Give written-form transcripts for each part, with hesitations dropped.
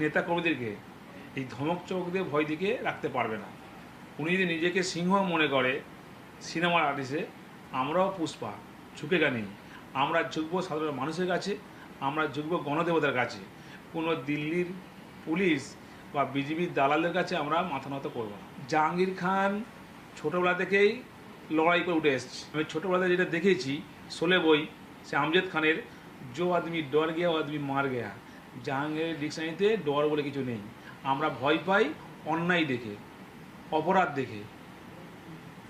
নেতা কর্মীদেরকে এই ধমক চমক দিয়ে ভয় দিকে রাখতে পারবে না। উনি যদি নিজেকে সিংহ মনে করে সিনেমার আর্টিস্টে, আমরাও পুষ্পা, ঝুঁকে নেই। আমরা ঝুঁকবো সাধারণ মানুষের কাছে, আমরা ঝুঁকবো গণদেবতার কাছে। কোনো দিল্লির পুলিশ বা বিজেপির দালালদের কাছে আমরা মাথা নত করবো না। জাহাঙ্গীর খান ছোটোবেলা থেকেই লড়াই করে উঠে এসছে। আমি ছোটোবেলাতে যেটা দেখেছি শোলে বই, সে আমজদ খানের জো আদমি ডর গেয়া ও আদমি মার গেয়া। জাহাঙ্গীরের ডিকশনারিতে ডর বলে কিছু নেই। আমরা ভয় পাই অন্যায় দেখে, অপরাধ দেখে,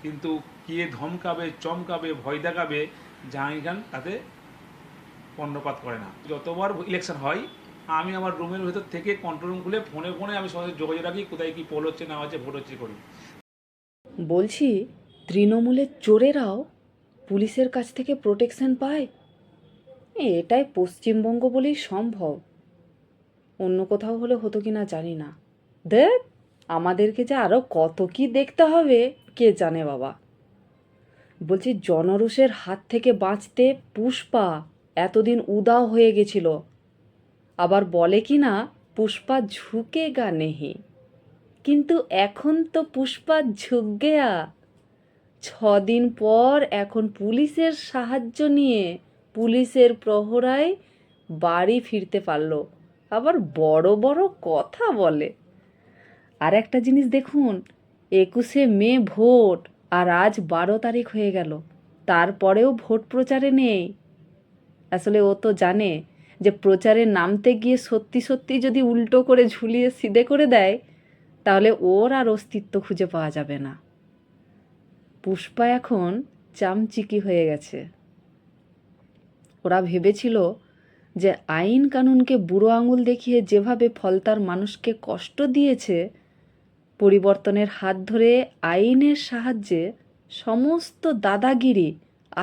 কিন্তু কে ধমকাবে, চমকাবে, ভয় দেখাবে, জাহাঙ্গীর খান তাতে কর্ণপাত করে না। যতবার ইলেকশন হয় আমি আমার রুমের ভেতর থেকে কন্ট্রোল রুম খুলে ফোনে ফোনে আমি সঙ্গে যোগাযোগ রাখি, কোথায় কী পোল হচ্ছে না হচ্ছে, ভোট হচ্ছে করি। বলছি, তৃণমূলের চোরেরাও পুলিশের কাছ থেকে প্রোটেকশন পায়? এটাই পশ্চিমবঙ্গ বলেই সম্ভব। অন্য কোথাও হলে হতো কি না জানি না। দেখ, আমাদেরকে যে আরও কত কি দেখতে হবে কে জানে বাবা। বলছি, জনরোষের হাত থেকে বাঁচতে পুষ্পা এতদিন উদাও হয়ে গেছিল। আবার বলে কি না, পুষ্পা ঝুঁকেগা নেহি, কিন্তু এখন তো পুষ্পা ঝুঁক গেয়া। 6 দিন পর এখন পুলিশের সাহায্য নিয়ে পুলিশের প্রহরায় বাড়ি ফিরতে পারলো, আবার বড় বড় কথা বলে। আর একটা জিনিস দেখুন, 21শে মে ভোট, আর আজ 12 তারিখ হয়ে গেল, তারপরেও ভোট প্রচারে নেই। আসলে ও তো জানে যে প্রচারে নামতে গিয়ে সত্যি সত্যি যদি উল্টো করে ঝুলিয়ে সিধে করে দেয়, তাহলে ওর আর অস্তিত্ব খুঁজে পাওয়া যাবে না। পুষ্পা এখন চামচিকি হয়ে গেছে। ওরা ভেবেছিল যে আইন কানুনকে বুড়ো আঙুল দেখিয়ে যেভাবে ফলতার মানুষকে কষ্ট দিয়েছে, পরিবর্তনের হাত ধরে আইনের সাহায্যে সমস্ত দাদাগিরি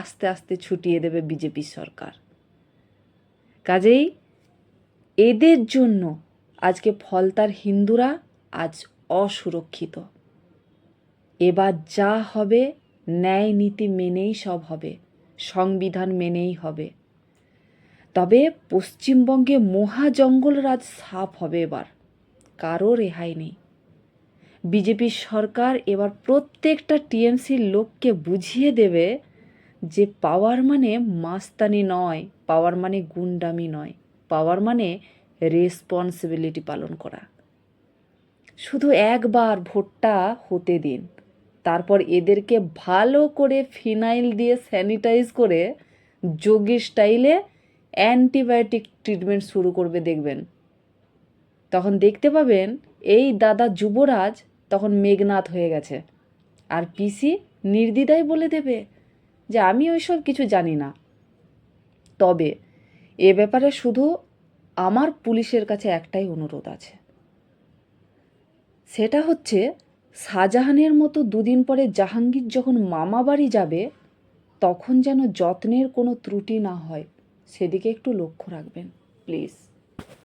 আস্তে আস্তে ছুটিয়ে দেবে বিজেপি সরকার। কাজেই এদের জন্য আজকে ফলতার হিন্দুরা আজ অসুরক্ষিত। এবার যা হবে ন্যায় নীতি মেনেই সব হবে, সংবিধান মেনেই হবে। তবে পশ্চিমবঙ্গে মহাজঙ্গলরাজ সাফ হবে এবার, কারো রেহাই নেই। বিজেপির সরকার এবার প্রত্যেকটা টিএমসির লোককে বুঝিয়ে দেবে যে পাওয়ার মানে মাস্তানি নয়, পাওয়ার মানে গুন্ডামি নয়, পাওয়ার মানে রেসপন্সিবিলিটি পালন করা। শুধু একবার ভোটটা হতে দিন, তারপর এদেরকে ভালো করে ফিনাইল দিয়ে স্যানিটাইজ করে যোগী স্টাইলে অ্যান্টিবায়োটিক ট্রিটমেন্ট শুরু করবে, দেখবেন। তখন দেখতে পাবেন এই দাদা যুবরাজ তখন মেঘনাথ হয়ে গেছে, আর পিসি নির্দ্বিধায় বলে দেবে যে আমি ওইসব কিছু জানি না। তবে এ ব্যাপারে শুধু আমার পুলিশের কাছে একটাই অনুরোধ আছে, সেটা হচ্ছে শাহজাহানের মতো 2 দিন পরে জাহাঙ্গীর যখন মামা বাড়ি যাবে, তখন যেন যত্নের কোনো ত্রুটি না হয়, সেদিকে একটু লক্ষ্য রাখবেন প্লিজ।